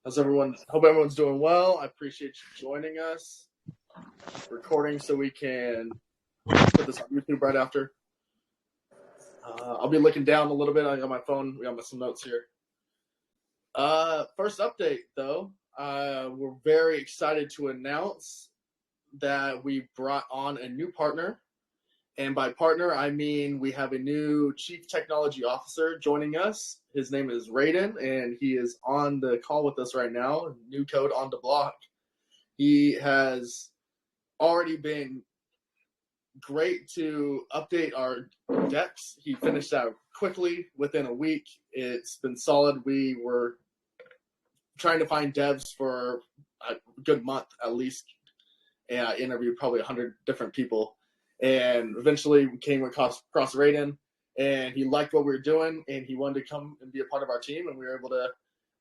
How's everyone? Hope everyone's doing well. I appreciate you joining us. Recording so we can put this on YouTube right after. I'll be looking down a little bit. I got my phone. We got some notes here. First update, though. We're very excited to announce that we brought on a new partner. And by partner, I mean we have a new Chief Technology Officer joining us. His name is Raiden, and he is on the call with us right now. New code on the block. He has already been great to update our decks. He finished that quickly within a week. It's been solid. We were trying to find devs for a good month at least. And I interviewed probably 100 different people. And eventually we came across Raiden, and he liked what we were doing, and he wanted to come and be a part of our team, and we were able to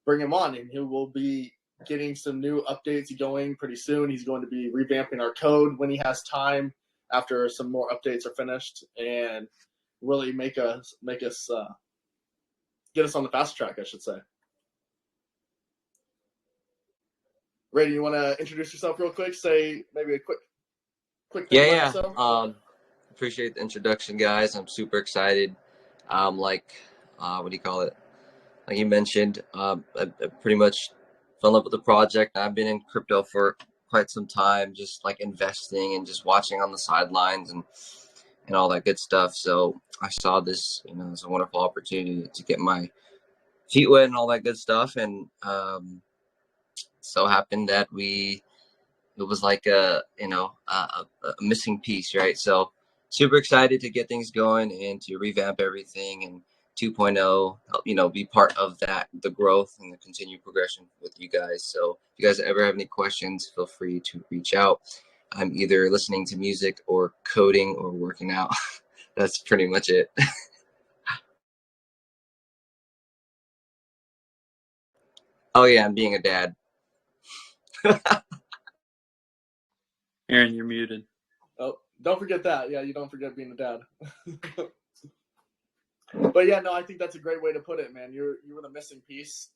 bring him on. And he will be getting some new updates going pretty soon. He's going to be revamping our code when he has time after some more updates are finished, and really get us on the fast track, I should say. Raiden, you want to introduce yourself real quick? Say maybe a quick thing about yourself? Appreciate the introduction, guys. I'm super excited. What do you call it? Like you mentioned, I pretty much fell in love with the project. I've been in crypto for quite some time, just like investing and just watching on the sidelines and all that good stuff. So I saw this, it's a wonderful opportunity to get my feet wet and all that good stuff. And so happened that it was like a missing piece, right? So super excited to get things going and to revamp everything and 2.0, be part of that, the growth and the continued progression with you guys. So if you guys ever have any questions, feel free to reach out. I'm either listening to music or coding or working out. That's pretty much it. Oh yeah, I'm being a dad. Aaron, you're muted. Oh, don't forget that. Yeah, you don't forget being a dad. But yeah, no, I think that's a great way to put it, man. You were the missing piece.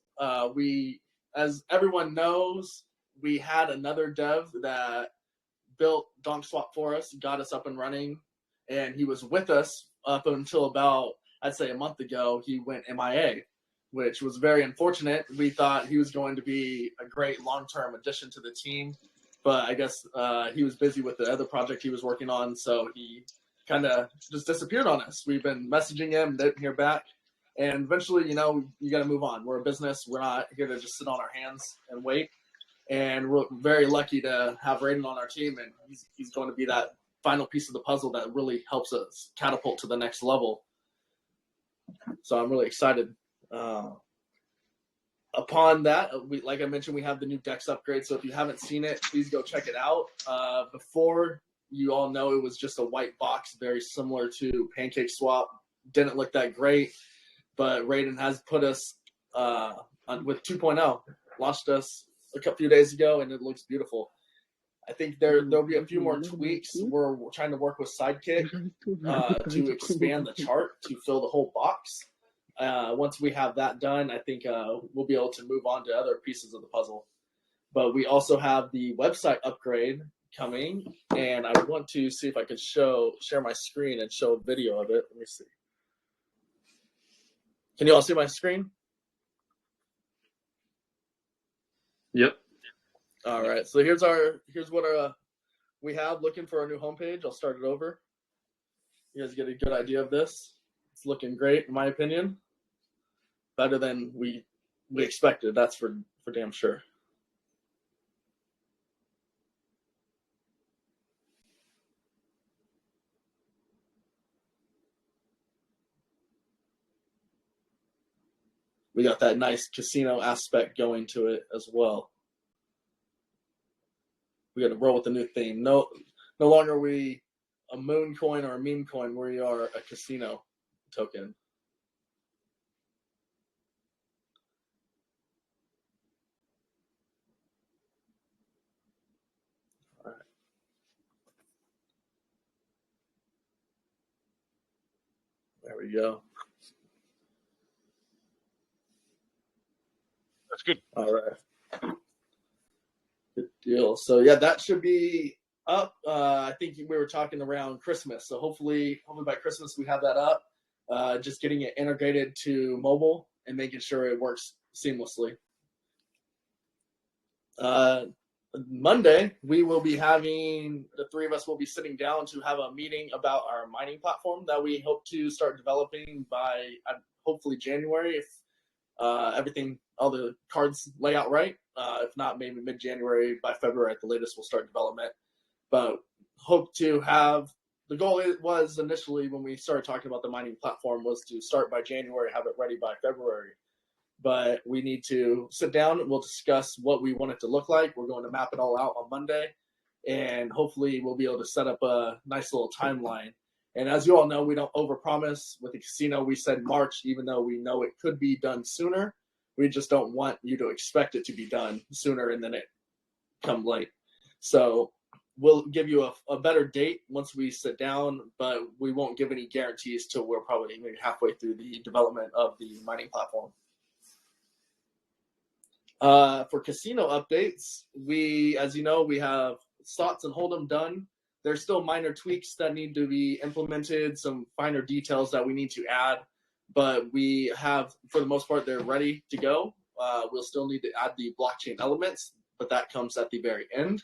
As everyone knows, we had another dev that built DonkSwap for us, got us up and running, and he was with us up until about, I'd say, a month ago. He went MIA, which was very unfortunate. We thought he was going to be a great long-term addition to the team, but I guess he was busy with the other project he was working on, so he kind of just disappeared on us. We've been messaging him, didn't hear back, and eventually, you got to move on. We're a business. We're not here to just sit on our hands and wait. And we're very lucky to have Raiden on our team, and he's going to be that final piece of the puzzle that really helps us catapult to the next level. So I'm really excited. Upon that, like I mentioned, we have the new Dex upgrade. So if you haven't seen it, please go check it out. Before, you all know it was just a white box, very similar to PancakeSwap. Didn't look that great, but Raiden has put us with 2.0, launched us a few days ago, and it looks beautiful. I think there'll be a few more tweaks. We're trying to work with Sidekick to expand the chart to fill the whole box. Once we have that done, I think we'll be able to move on to other pieces of the puzzle. But we also have the website upgrade coming, and I want to see if I can share my screen and show a video of it. Let me see. Can you all see my screen? Yep. All right. So here's what we have looking for our new homepage. I'll start it over. You guys get a good idea of this. It's looking great, in my opinion. Better than we expected. That's for damn sure. We got that nice casino aspect going to it as well. We got to roll with the new theme. No longer are we a moon coin or a meme coin. We are a casino token. All right. There we go. That's good. All right. Good deal. So yeah, that should be up. I think we were talking around Christmas. So hopefully by Christmas we have that up. Just getting it integrated to mobile and making sure it works seamlessly. Monday, we will be having, the three of us will be sitting down to have a meeting about our mining platform that we hope to start developing by hopefully January if everything, all the cards lay out right. If not, maybe mid-January, by February at the latest, we'll start development. But hope to have, the goal was initially when we started talking about the mining platform was to start by January, have it ready by February. But we need to sit down and we'll discuss what we want it to look like. We're going to map it all out on Monday, and hopefully we'll be able to set up a nice little timeline. And as you all know, we don't overpromise. With the casino, we said March, even though we know it could be done sooner. We just don't want you to expect it to be done sooner and then it come late. So we'll give you a better date once we sit down, but we won't give any guarantees till we're probably maybe halfway through the development of the mining platform. For casino updates, as you know, we have slots and hold'em done. There's still minor tweaks that need to be implemented, some finer details that we need to add, but we have, for the most part, they're ready to go. We'll still need to add the blockchain elements, but that comes at the very end.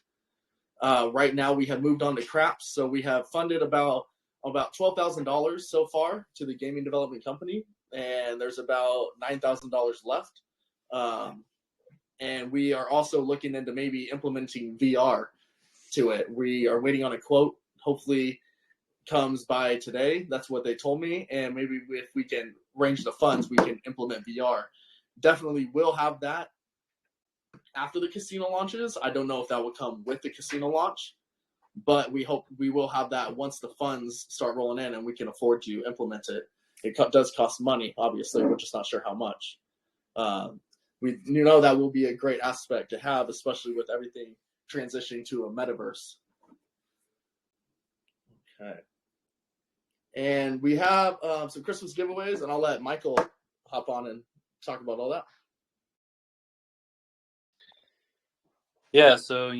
Right now, we have moved on to craps, so we have funded about $12,000 so far to the gaming development company, and there's about $9,000 left. And we are also looking into maybe implementing VR to it. We are waiting on a quote. Hopefully comes by today. That's what they told me. And maybe if we can arrange the funds, we can implement VR. Definitely will have that after the casino launches. I don't know if that will come with the casino launch, but we hope we will have that once the funds start rolling in and we can afford to implement it. It does cost money, obviously. We're just not sure how much. That will be a great aspect to have, especially with everything transitioning to a metaverse. Okay. And we have some Christmas giveaways, and I'll let Michael hop on and talk about all that. Yeah, so,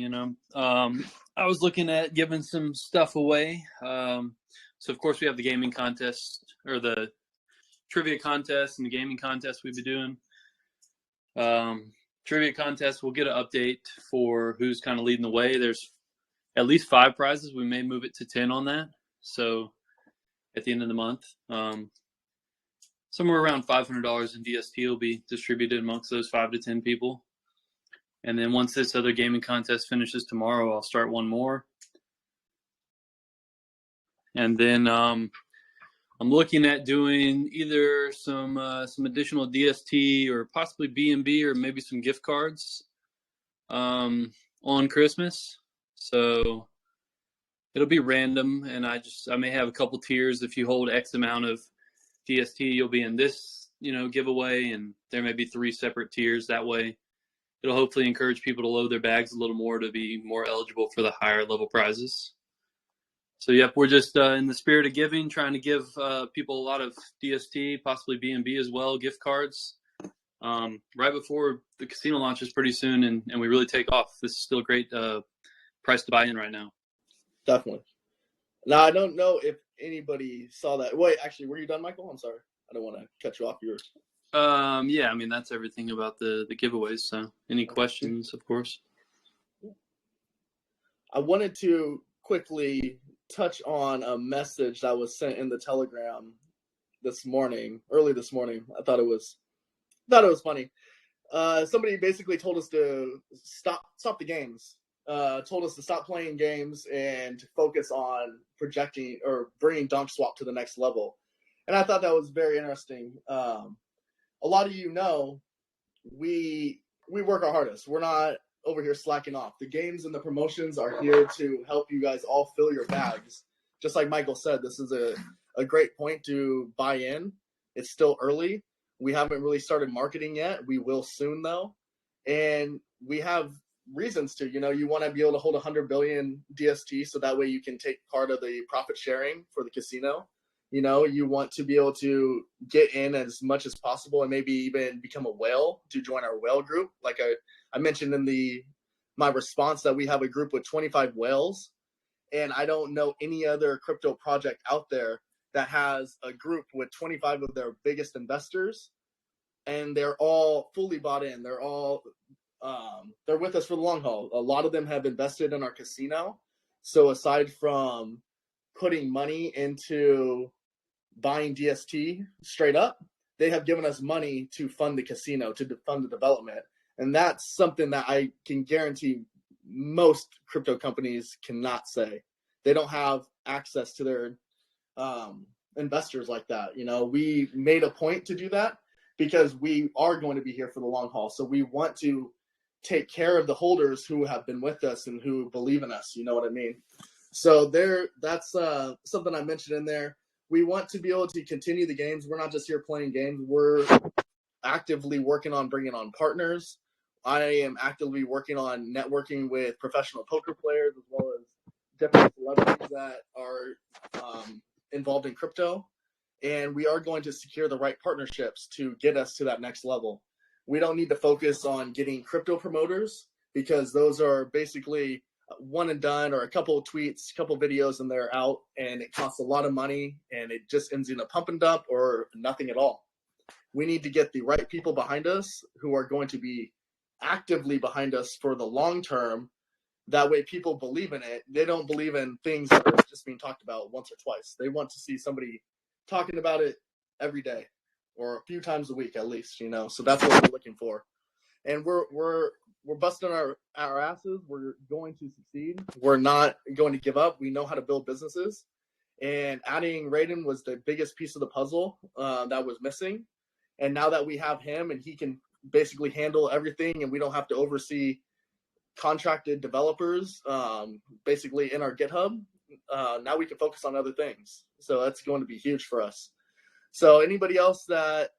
I was looking at giving some stuff away. So, of course, we have the gaming contest, or the trivia contest and the gaming contest we've been doing. Trivia contest, we'll get an update for who's kind of leading the way. There's at least 5 prizes. We may move it to 10 on that. So at the end of the month, somewhere around $500 in DST will be distributed amongst those 5 to 10 people. And then once this other gaming contest finishes tomorrow, I'll start one more. And then I'm looking at doing either some additional DST or possibly B&B or maybe some gift cards on Christmas. So it'll be random, and I may have a couple tiers. If you hold X amount of DST, you'll be in this, giveaway, and there may be 3 separate tiers. That way, it'll hopefully encourage people to load their bags a little more to be more eligible for the higher level prizes. So, yep, we're just in the spirit of giving, trying to give people a lot of DST, possibly B&B as well, gift cards, right before the casino launches pretty soon, and we really take off. This is still a great price to buy in right now. Definitely. Now, I don't know if anybody saw that. Wait, actually, were you done, Michael? I'm sorry. I don't want to cut you off. Yeah, that's everything about the giveaways. So any questions, of course? I wanted to quickly touch on a message that was sent in the Telegram early this morning. I thought it was funny. Somebody basically told us to stop the games. Told us to stop playing games and to focus on projecting or bringing DonkSwap to the next level. And I thought that was very interesting. A lot of we work our hardest. We're not over here slacking off. The games and the promotions are here to help you guys all fill your bags. Just like Michael said, this is a great point to buy in. It's still early. We haven't really started marketing yet. We will soon, though. And we have reasons to. You want to be able to hold 100 billion DST so that way you can take part of the profit sharing for the casino. You want to be able to get in as much as possible and maybe even become a whale to join our whale group. Like I mentioned in my response that we have a group with 25 whales, and I don't know any other crypto project out there that has a group with 25 of their biggest investors, and they're all fully bought in. They're all they're with us for the long haul. A lot of them have invested in our casino. So aside from putting money into buying DST straight up, they have given us money to fund the casino, to fund the development. And that's something that I can guarantee most crypto companies cannot say. They don't have access to their investors like that. You know, we made a point to do that because we are going to be here for the long haul. So we want to take care of the holders who have been with us and who believe in us. You know what I mean? So that's something I mentioned in there. We want to be able to continue the games. We're not just here playing games. We're actively working on bringing on partners. I am actively working on networking with professional poker players as well as different celebrities that are involved in crypto. And we are going to secure the right partnerships to get us to that next level. We don't need to focus on getting crypto promoters because those are basically one and done, or a couple of tweets, a couple of videos, and they're out, and it costs a lot of money, and it just ends in a pump and dump or nothing at all. We need to get the right people behind us who are going to be actively behind us for the long term. That way people believe in it. They don't believe in things that are just being talked about once or twice. They want to see somebody talking about it every day or a few times a week at least, you know. So that's what we're looking for. And we're busting our asses. We're going to succeed. We're not going to give up. We know how to build businesses. And adding Raiden was the biggest piece of the puzzle that was missing. And now that we have him and he can basically handle everything and we don't have to oversee contracted developers basically in our GitHub, now we can focus on other things. So that's going to be huge for us. So anybody else that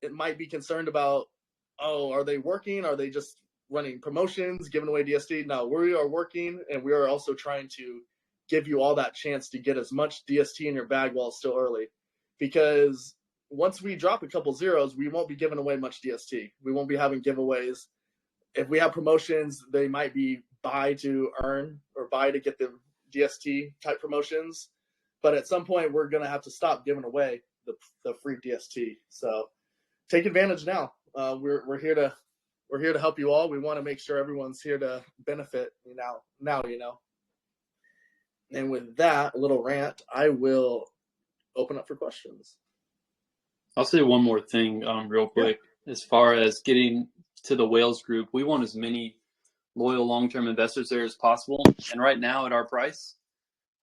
it might be concerned about, oh, are they working? Are they just running promotions, giving away DST? No, we are working, and we are also trying to give you all that chance to get as much DST in your bag while it's still early. Because once we drop a couple zeros, we won't be giving away much DST. We won't be having giveaways. If we have promotions, they might be buy to earn or buy to get the DST type promotions. But at some point, we're going to have to stop giving away the free DST. So take advantage now. We're here to help you all. We want to make sure everyone's here to benefit now, you know. And with that little rant, I will open up for questions. I'll say one more thing real quick. Yeah. As far as getting to the Whales group, we want as many loyal long-term investors there as possible. And right now at our price,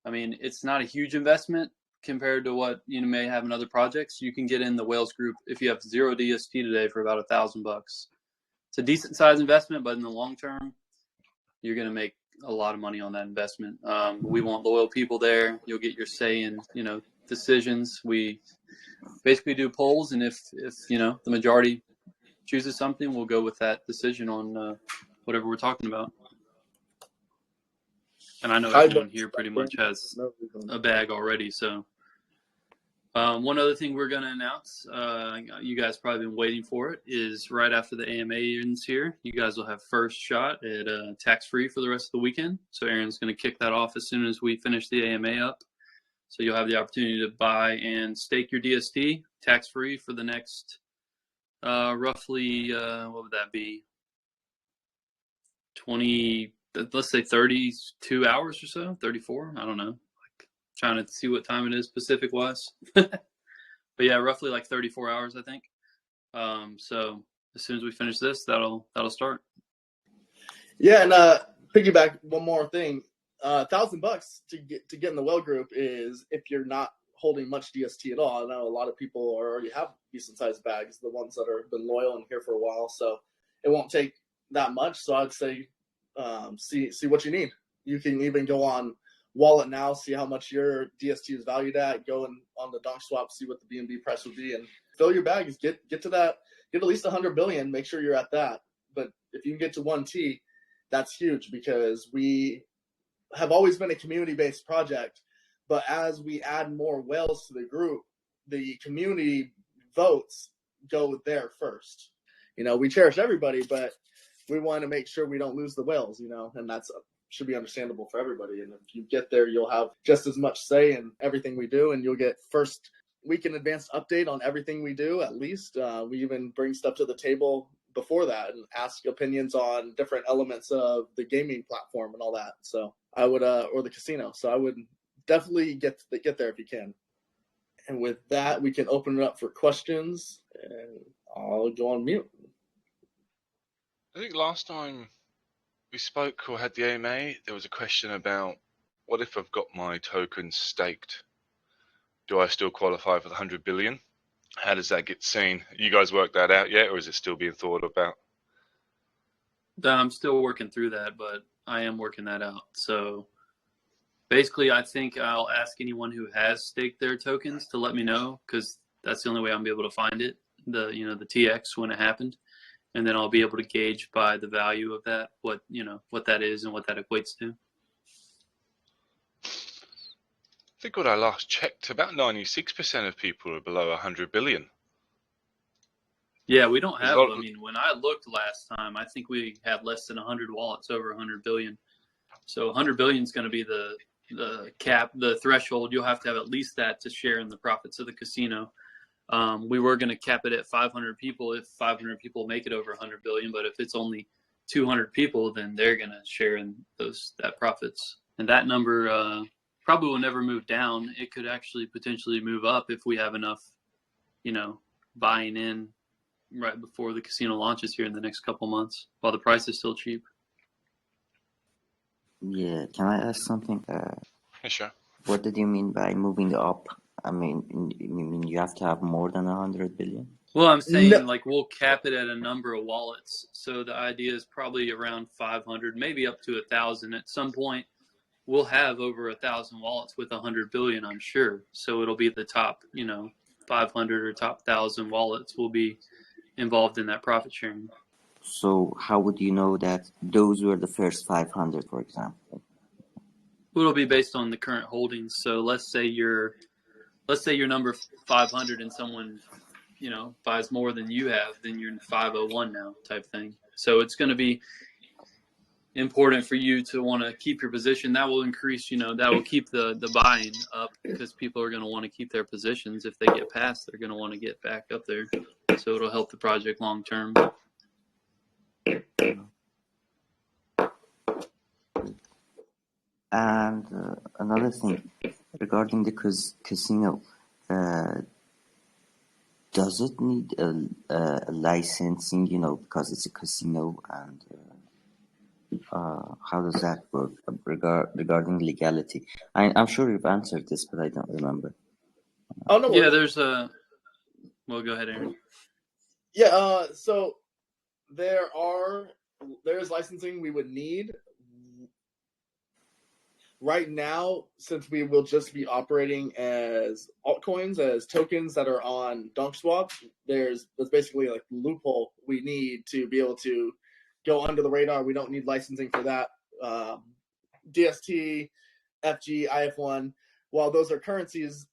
I mean, it's not a huge investment compared to what you may have in other projects. You can get in the Whales group if you have 0 DST today for about $1,000. It's a decent size investment, but in the long term, you're going to make a lot of money on that investment. We want loyal people there. You'll get your say in, decisions. We basically do polls, and if the majority chooses something, we'll go with that decision on whatever we're talking about. And I know everyone here pretty much has a bag already. So one other thing we're going to announce, you guys probably been waiting for it, is right after the AMA ends here, you guys will have first shot at tax-free for the rest of the weekend. So Aaron's going to kick that off as soon as we finish the AMA up. So you'll have the opportunity to buy and stake your DST tax-free for the next roughly, what would that be? 20, let's say 32 hours or so, 34, I don't know. Like trying to see what time it is Pacific wise. But yeah, roughly like 34 hours, I think. So as soon as we finish this, that'll start. Yeah, and piggyback one more thing. $1,000 to get in the Whale group is if you're not holding much DST at all. I know a lot of people already have decent sized bags, the ones that have been loyal and here for a while, so it won't take that much. So I'd say see what you need. You can even go on Wallet now, see how much your DST is valued at. Go on the Donk Swap, see what the BNB price would be, and fill your bags. Get to that. Get at least 100 billion. Make sure you're at that. But if you can get to 1T, that's huge because we have always been a community-based project. But as we add more whales to the group, the community votes go there first. We cherish everybody, but we want to make sure we don't lose the whales, and that's should be understandable for everybody. And if you get there, you'll have just as much say in everything we do, and you'll get first week in advance update on everything we do. At least we even bring stuff to the table before that and ask opinions on different elements of the gaming platform and all that. So I would, or the casino. So I would definitely get there if you can. And with that, we can open it up for questions, and I'll go on mute. I think last time we spoke or had the AMA, there was a question about what if I've got my tokens staked? Do I still qualify for the 100 billion? How does that get seen? You guys worked that out yet, or is it still being thought about? I'm still working through that, but I am working that out. So basically, I think I'll ask anyone who has staked their tokens to let me know, because that's the only way I'll be able to find it, the TX when it happened. And then I'll be able to gauge by the value of that, what that is and what that equates to. I think when I last checked, about 96% of people are below 100 billion. Yeah, we don't have, when I looked last time, I think we had less than 100 wallets over 100 billion. So 100 billion is going to be the cap, the threshold. You'll have to have at least that to share in the profits of the casino. We were going to cap it at 500 people if 500 people make it over 100 billion, but if it's only 200 people, then they're going to share in that profits. And that number probably will never move down. It could actually potentially move up if we have enough, buying in right before the casino launches here in the next couple months, while the price is still cheap. Yeah, can I ask something? Yeah, sure. What did you mean by moving up? I mean, you have to have more than 100 billion? Well, I'm saying we'll cap it at a number of wallets. So the idea is probably around 500, maybe up to 1,000. At some point, we'll have over 1,000 wallets with 100 billion, I'm sure. So it'll be the top, 500 or top 1,000 wallets will be involved in that profit sharing. So how would you know that those were the first 500, for example? It'll be based on the current holdings. So let's say you're number 500 and someone, buys more than you have, then you're in 501 now type thing. So it's going to be important for you to want to keep your position. That will increase, that will keep the buying up, because people are going to want to keep their positions. If they get past, they're going to want to get back up there. So it'll help the project long term. And another thing regarding the casino, does it need a licensing, because it's a casino, and how does that work regarding legality? I'm sure you've answered this, but I don't remember. Oh, no. Yeah, well, go ahead, Aaron. Yeah, so there is licensing we would need. Right now, since we will just be operating as altcoins, as tokens that are on DonkSwap, there's basically like the loophole we need to be able to go under the radar. We don't need licensing for that. DST, FG, IF1, while those are currencies,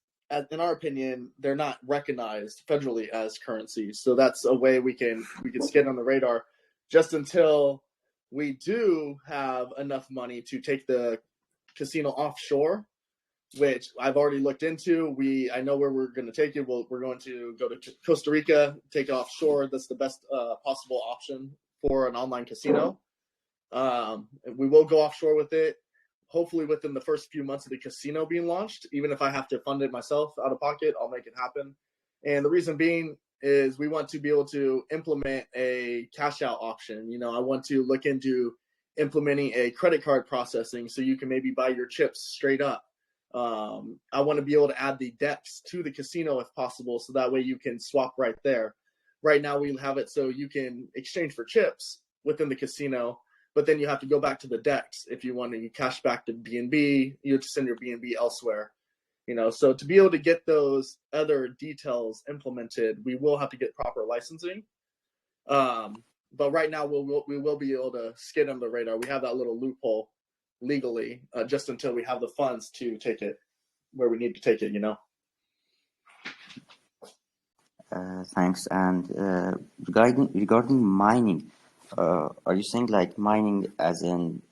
in our opinion, they're not recognized federally as currencies. So that's a way we can skid on the radar just until we do have enough money to take the casino offshore, which I've already looked into. I know where we're going to take it. We're going to go to Costa Rica, take it offshore. That's the best possible option for an online casino. We will go offshore with it, hopefully within the first few months of the casino being launched. Even if I have to fund it myself out of pocket, I'll make it happen. And the reason being is we want to be able to implement a cash out option. I want to look into implementing a credit card processing so you can maybe buy your chips straight up. I want to be able to add the DEX to the casino if possible, so that way you can swap right there. Right now we have it so you can exchange for chips within the casino, but then you have to go back to the DEX if you want to cash back to BNB. You have to send your BNB elsewhere. So to be able to get those other details implemented, we will have to get proper licensing. But right now, we will be able to skid on the radar. We have that little loophole legally, just until we have the funds to take it where we need to take it, Thanks. And regarding mining, are you saying like mining as in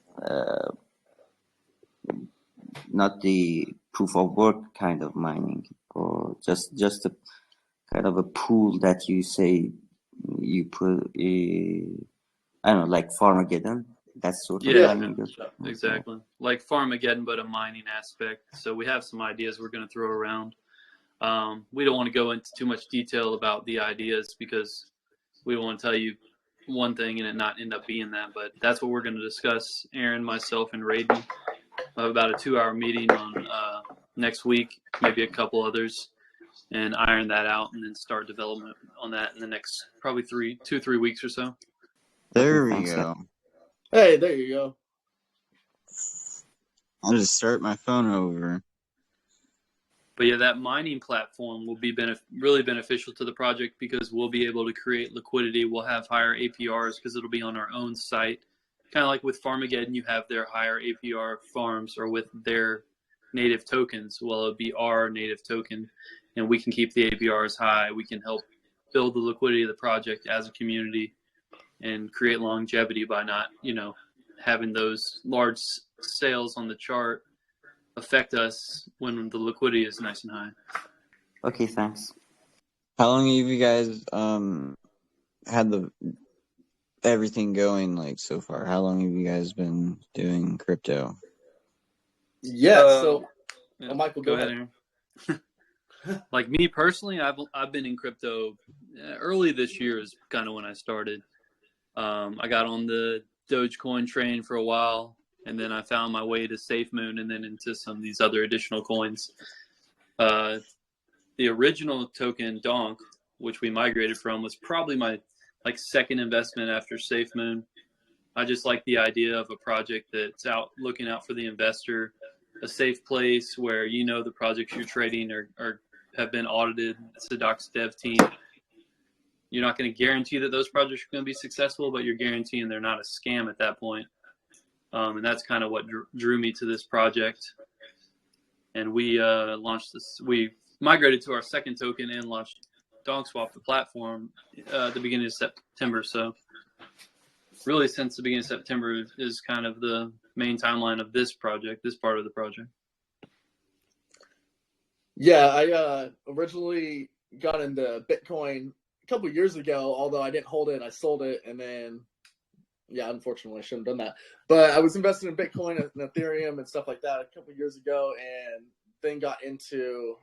not the proof of work kind of mining, or just a kind of a pool that you say you put, I don't know, like Farmageddon, that sort of Yeah, mining? exactly. Like Farmageddon, but a mining aspect. So we have some ideas we're going to throw around. We don't want to go into too much detail about the ideas because we don't want to tell you one thing and it not end up being that. But that's what we're going to discuss, Aaron, myself, and Raiden, about a 2-hour meeting on next week, maybe a couple others, and iron that out and then start development on that in the next probably 3 weeks or so. There Okay, we thanks. go. Hey, there you go. I'll just start my phone over. But yeah, that mining platform will be really beneficial to the project because we'll be able to create liquidity. We'll have higher APRs because it'll be on our own site. Kind of like with Farmageddon, you have their higher APR farms or with their native tokens. Well, it'll be our native token, and we can keep the APRs high. We can help build the liquidity of the project as a community and create longevity by not, having those large sales on the chart affect us when the liquidity is nice and high. Okay, thanks. How long have you guys had everything going like so far? How long have you guys been doing crypto? Yeah. So, Yeah, Michael, go go ahead, Aaron. Like me personally, I've been in crypto early this year is kind of when I started. I got on the Dogecoin train for a while, and then I found my way to SafeMoon, and then into some of these other additional coins. The original token Donk, which we migrated from, was probably my second investment after SafeMoon. I just like the idea of a project that's looking out for the investor, a safe place where the projects you're trading are have been audited. It's the Docs dev team. You're not going to guarantee that those projects are going to be successful, but you're guaranteeing they're not a scam at that point. And that's kind of what drew me to this project. And we launched this. We migrated to our second token and launched DonkSwap, the platform, at the beginning of September. So really, since the beginning of September is kind of the main timeline of this project, this part of the project. Yeah, I originally got into Bitcoin a couple of years ago, although I didn't hold it. I sold it, and then, yeah, unfortunately, I shouldn't have done that. But I was invested in Bitcoin and Ethereum and stuff like that a couple of years ago, and then got into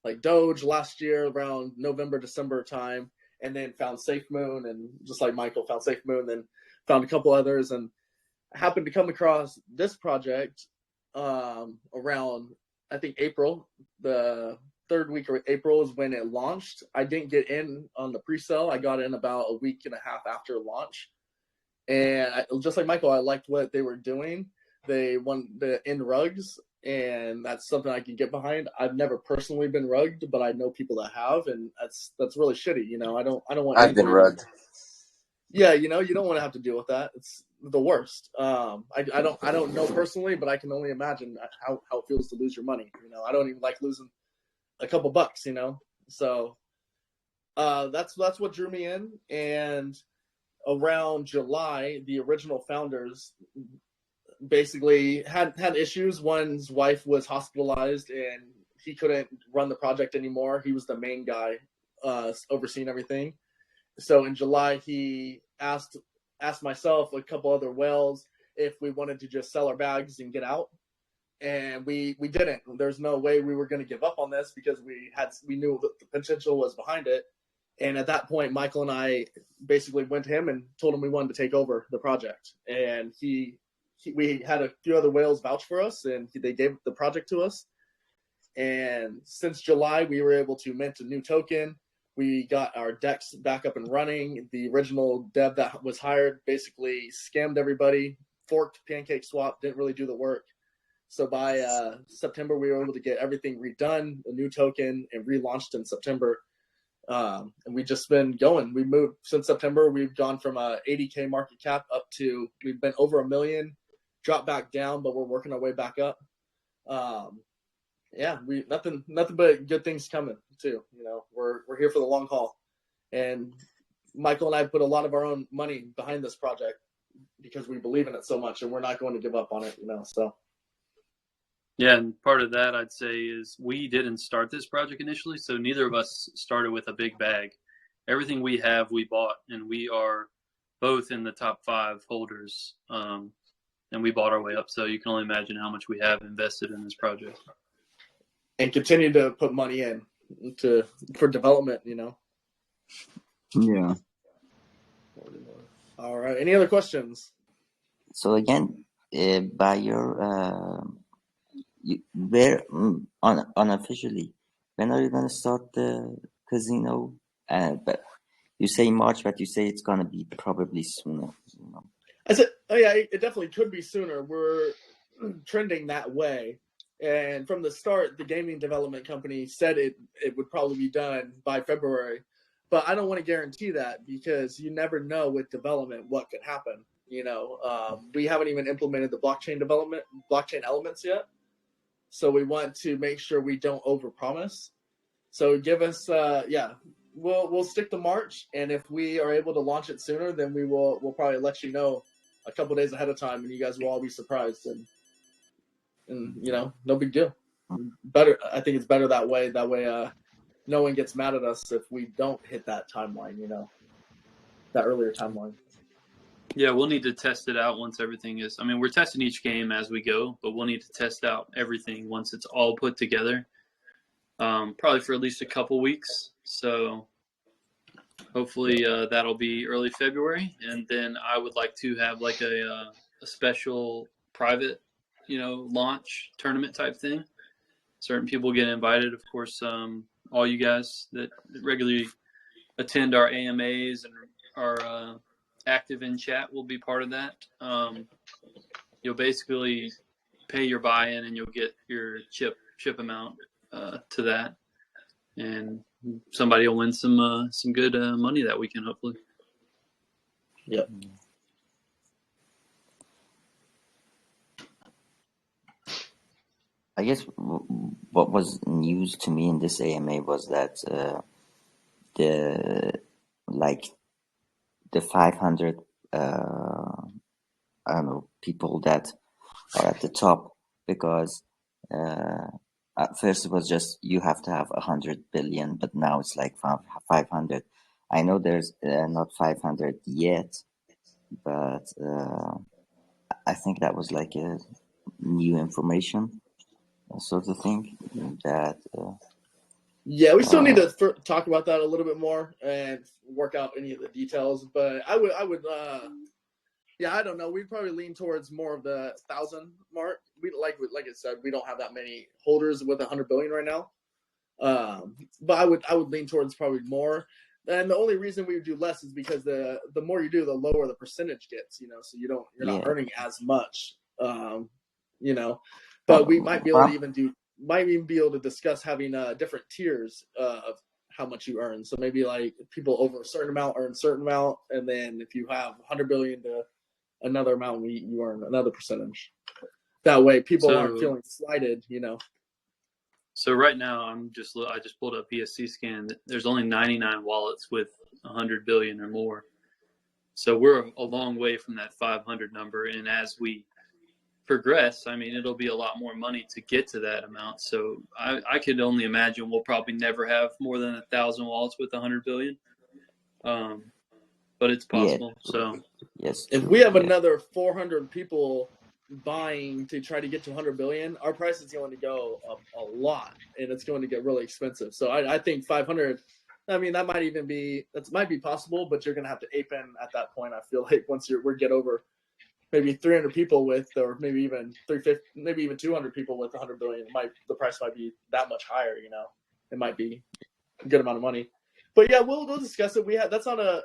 like Doge last year around November, December time, and then found SafeMoon, and just like Michael, found SafeMoon, then found a couple others, and I happened to come across this project around, I think, April. The third week of April is when it launched. I didn't get in on the pre-sale. I got in about a week and a half after launch. And just like Michael, I liked what they were doing. They won the in rugs, and that's something I can get behind. I've never personally been rugged, but I know people that have, and that's really shitty. I don't want. I've been rugged. Yeah, you don't want to have to deal with that. It's the worst. I don't know personally, but I can only imagine how it feels to lose your money. I don't even like losing a couple bucks. So that's what drew me in. And around July, the original founders basically had issues. One's wife was hospitalized, and he couldn't run the project anymore. He was the main guy overseeing everything. So in July, he asked myself, a couple other whales, if we wanted to just sell our bags and get out. And we didn't. There's no way we were going to give up on this because we knew that the potential was behind it. And at that point, Michael and I basically went to him and told him we wanted to take over the project. And we had a few other whales vouch for us, and they gave the project to us. And since July, we were able to mint a new token. We got our DEX back up and running. The original dev that was hired basically scammed everybody, forked PancakeSwap, didn't really do the work. So by September, we were able to get everything redone, a new token, and relaunched in September. And we've just been going. We moved since September. We've gone from a 80K market cap up to, we've been over $1 million, dropped back down, but we're working our way back up. Yeah, nothing but good things coming too. We're here for the long haul, and Michael and I put a lot of our own money behind this project because we believe in it so much, and we're not going to give up on it, so. Yeah, and part of that I'd say is we didn't start this project initially, so neither of us started with a big bag. Everything we have, we bought, and we are both in the top 5 holders, and we bought our way up. So you can only imagine how much we have invested in this project. And continue to put money in for development, Yeah. All right. Any other questions? So again, by your unofficially, when are you gonna start the casino? But you say March, but you say it's gonna be probably sooner. I said, oh yeah, it definitely could be sooner. We're trending that way. And from the start, the gaming development company said it would probably be done by February. But I don't want to guarantee that because you never know with development what could happen. We haven't even implemented the blockchain elements yet. So we want to make sure we don't overpromise. So give us, we'll stick to March, and if we are able to launch it sooner, then we'll probably let you know a couple days ahead of time, and you guys will all be surprised. And no big deal. Better, I think it's better that way. That way, no one gets mad at us if we don't hit that timeline. That earlier timeline. Yeah, we'll need to test it out once everything is. I mean, we're testing each game as we go, but we'll need to test out everything once it's all put together. Probably for at least a couple weeks. So hopefully that'll be early February, and then I would like to have like a special private, launch tournament type thing. Certain people get invited, of course. All you guys that regularly attend our AMAs and are active in chat will be part of that. You'll basically pay your buy-in, and you'll get your chip amount to that, and somebody will win some good money that weekend, hopefully. Yep. I guess what was news to me in this AMA was that the 500 I don't know, people that are at the top, because at first it was just you have to have 100 billion, but now it's like 500. I know there's not 500 yet, but I think that was like a new information sort of thing that. Yeah, we still need to talk about that a little bit more and work out any of the details. But I would, I don't know. We'd probably lean towards more of the 1,000 mark. We like I said, we don't have that many holders with 100 billion right now. But I would lean towards probably more. And the only reason we would do less is because the more you do, the lower the percentage gets. So you're not earning as much. But we might be able to be able to discuss having different tiers of how much you earn. So maybe like people over a certain amount earn a certain amount, and then if you have 100 billion to another amount, you earn another percentage. That way, people aren't feeling slighted. So right now, I just pulled up BSC scan. There's only 99 wallets with 100 billion or more. So we're a long way from that 500 number, and as we progress, I mean, it'll be a lot more money to get to that amount. So I could only imagine we'll probably never have more than 1,000 wallets with 100 billion. But it's possible. Yeah. So yes, if we have another 400 people buying to try to get to 100 billion, our price is going to go up a lot, and it's going to get really expensive. So I think 500. I mean, that might be possible, but you're going to have to ape in at that point. I feel like once we get over maybe 300 people with, or maybe even 350, maybe even 200 people with 100 billion, the price might be that much higher. It might be a good amount of money. But yeah, we'll discuss it. That's not a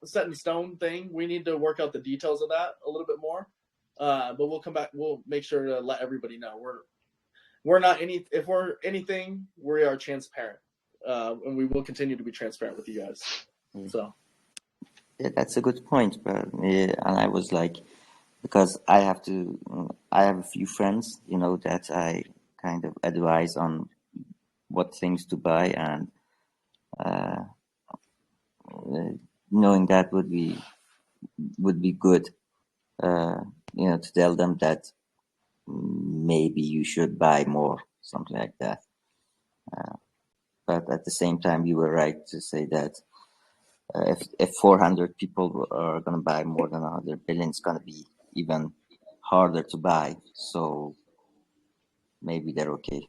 set in stone thing. We need to work out the details of that a little bit more. But we'll come back. We'll make sure to let everybody know we're not if we're anything, we are transparent, and we will continue to be transparent with you guys. So. Yeah, that's a good point, but and I was like, because I have a few friends, that I kind of advise on what things to buy, and knowing that would be good. To tell them that maybe you should buy more, something like that. But at the same time, you were right to say that if 400 people are going to buy more than 100 billion, it's going to be even harder to buy. So maybe they're okay,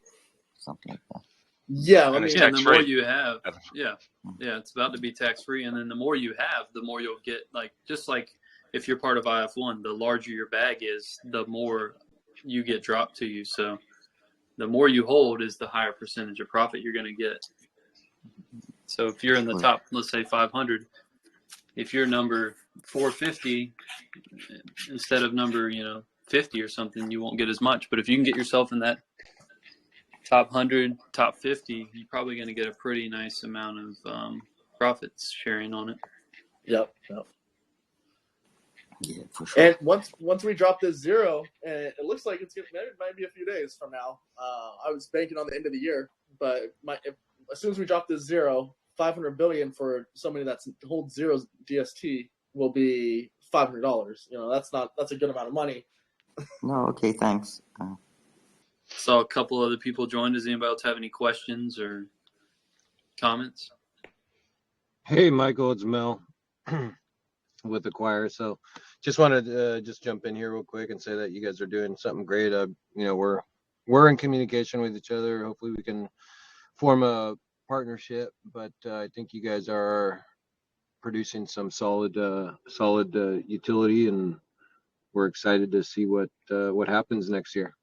something like that. Yeah, And it's Yeah, and the more tax-free. you have, yeah, it's about to be tax free, and then the more you have, the more you'll get. Like just like if you're part of IF1, the larger your bag is, the more you get dropped to you. So the more you hold is the higher percentage of profit you're going to get. So if you're in the top, let's say 500, if you're number 450 instead of number 50 or something, you won't get as much. But if you can get yourself in that top 100, top 50, you're probably going to get a pretty nice amount of profits sharing on it. Yep. Yeah, for sure. And once we drop this zero, and it looks like it might be a few days from now. I was banking on the end of the year, but as soon as we drop this zero, 500 billion for somebody that holds zero DST will be $500. That's a good amount of money. No, okay, thanks. Saw a couple other people join. Does anybody else have any questions or comments? Hey, Michael, it's Mel with Acquire. So just wanted to just jump in here real quick and say that you guys are doing something great. We're in communication with each other. Hopefully we can form a partnership, but I think you guys are producing some solid utility, and we're excited to see what happens next year.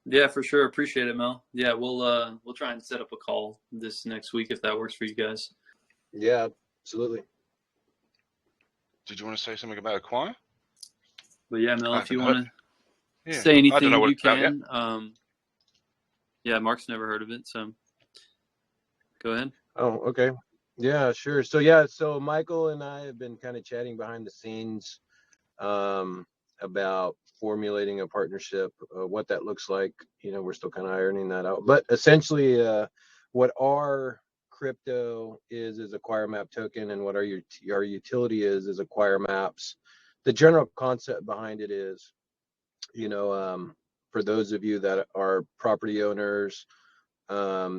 Yeah, for sure. Appreciate it, Mel. Yeah, we'll try and set up a call this next week if that works for you guys. Yeah, absolutely. Did you want to say something about Acquire? But yeah, Mel, I if you haven't want to say I don't anything, know what you it's about yet. can. Yeah, Mark's never heard of it, so go ahead. Oh, okay. Yeah, sure. So Michael and I have been kind of chatting behind the scenes about formulating a partnership, what that looks like. We're still kind of ironing that out. But essentially, what our crypto is Acquire Map token, and what our utility is Acquire Maps. The general concept behind it is, for those of you that are property owners,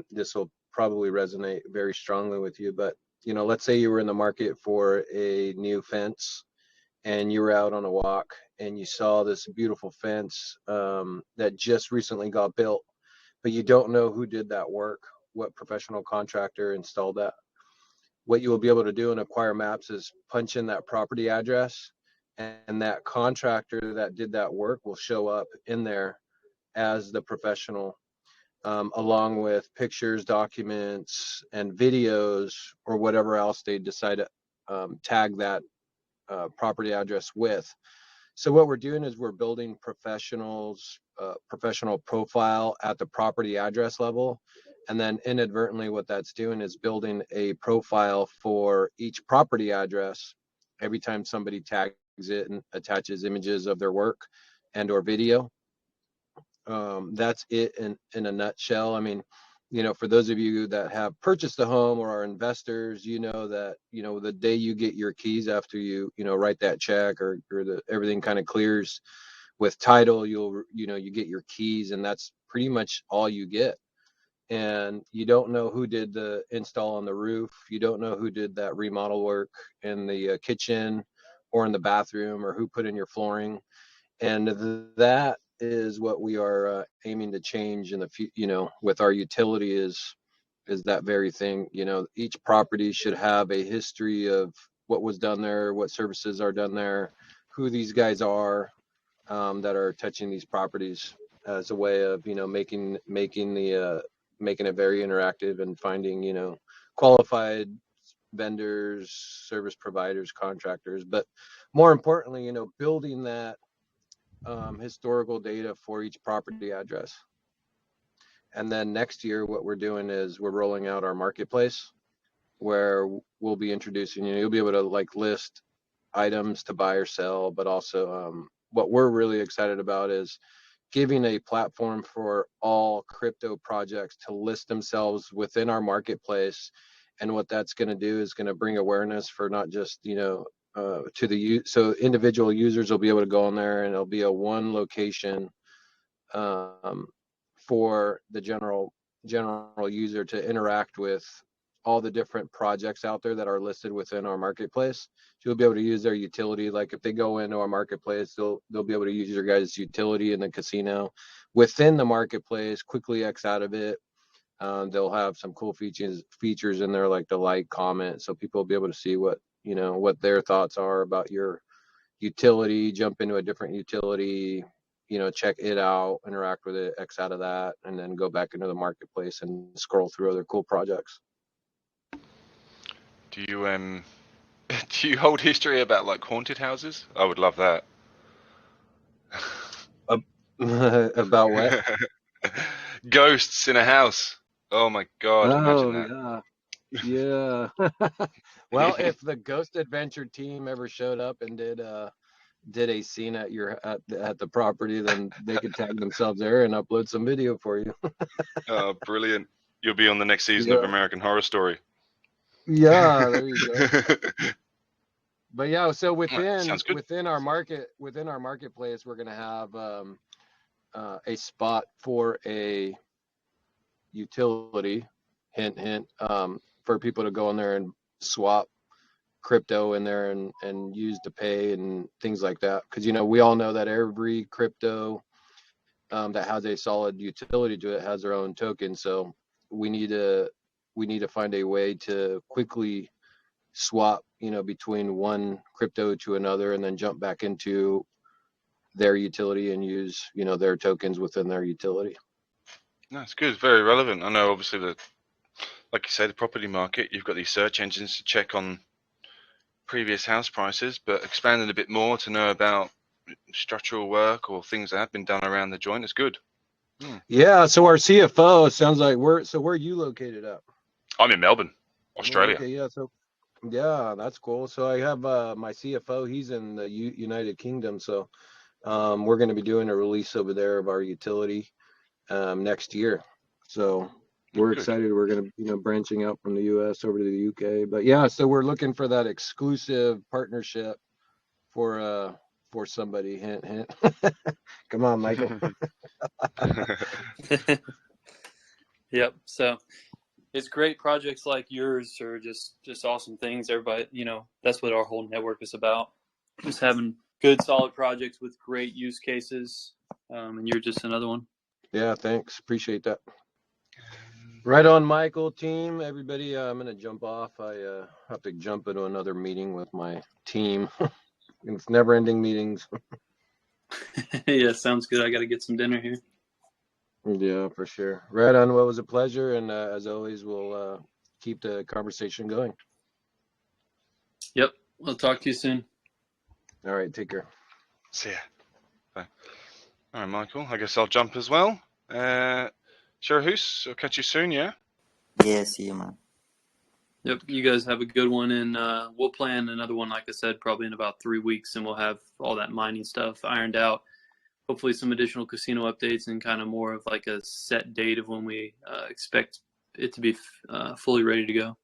this will probably resonate very strongly with you. But let's say you were in the market for a new fence, and you were out on a walk and you saw this beautiful fence that just recently got built, but you don't know who did that work, what professional contractor installed that. What you will be able to do in Acquire Maps is punch in that property address, and that contractor that did that work will show up in there as the professional, along with pictures, documents, and videos, or whatever else they decide to tag that property address with. So what we're doing is we're building professional profile at the property address level, and then inadvertently what that's doing is building a profile for each property address every time somebody tags it and attaches images of their work and or video. That's it in a nutshell. I mean, for those of you that have purchased a home or are investors, that, the day you get your keys after you write that check, or everything kind of clears with title, you get your keys, and that's pretty much all you get. And you don't know who did the install on the roof. You don't know who did that remodel work in the kitchen or in the bathroom, or who put in your flooring. And that is what we are aiming to change in the future, with our utility is that very thing. Each property should have a history of what was done there, what services are done there, who these guys are that are touching these properties, as a way of making it very interactive, and finding qualified vendors, service providers, contractors, but more importantly, building that historical data for each property address. And then next year, what we're doing is we're rolling out our marketplace, where we'll be introducing, you'll be able to list items to buy or sell, but also what we're really excited about is giving a platform for all crypto projects to list themselves within our marketplace And what that's going to do is going to bring awareness for not just, to the so individual users will be able to go on there, and it'll be a one location for the general user to interact with all the different projects out there that are listed within our marketplace. So you'll be able to use their utility. Like if they go into our marketplace, they'll be able to use your guys' utility in the casino within the marketplace, quickly X out of it. They'll have some cool features in there, like the like, comment, so people will be able to see what their thoughts are about your utility, jump into a different utility, check it out, interact with it, X out of that, and then go back into the marketplace and scroll through other cool projects. Do you do you hold history about like haunted houses? I would love that. About what? Ghosts in a house. Oh my God, imagine that. Oh, yeah. Well, if the Ghost Adventure team ever showed up and did a scene at the property, then they could tag themselves there and upload some video for you. Oh, brilliant. You'll be on the next season of American Horror Story. Yeah, there you go. But yeah, so Sounds good. within our marketplace, we're gonna have a spot for a utility, hint, for people to go in there and swap crypto in there and use to pay and things like that. Because we all know that every crypto that has a solid utility to it has their own token. So we need to find a way to quickly swap between one crypto to another, and then jump back into their utility and use their tokens within their utility. That's good. It's very relevant. I know, obviously, like you say, the property market, you've got these search engines to check on previous house prices, but expanding a bit more to know about structural work or things that have been done around the joint is good. Yeah, so our CFO sounds like where are you located at? I'm in Melbourne, Australia. Okay, yeah, that's cool. So I have my CFO, he's in the United Kingdom, so we're going to be doing a release over there of our utility next year. So we're excited. We're going to branching out from the US over to the UK. But yeah, so we're looking for that exclusive partnership for somebody. Hint, hint. Come on, Michael. Yep. So it's great. Projects like yours are just awesome things. Everybody, that's what our whole network is about. Just having good, solid projects with great use cases. And you're just another one. Yeah, thanks. Appreciate that. Right on, Michael, team. Everybody, I'm going to jump off. I have to jump into another meeting with my team. It's never-ending meetings. Yeah, sounds good. I got to get some dinner here. Yeah, for sure. Right on. Well, it was a pleasure. And as always, we'll keep the conversation going. Yep. I'll talk to you soon. All right. Take care. See ya. Bye. All right, Michael. I guess I'll jump as well. Sharahus, I'll catch you soon, yeah? Yeah, see you, man. Yep. You guys have a good one. And we'll plan another one, like I said, probably in about 3 weeks. And we'll have all that mining stuff ironed out. Hopefully some additional casino updates and kind of more of like a set date of when we expect it to be fully ready to go.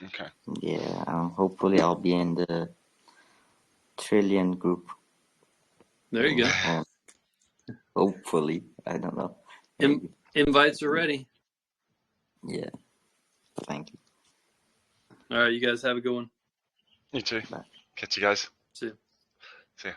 Okay. Yeah, hopefully I'll be in the Trillion group. There you go. Hopefully, I don't know. Invites are ready. Yeah, thank you. All right, you guys have a good one. You too. Bye. Catch you guys. See you. See ya.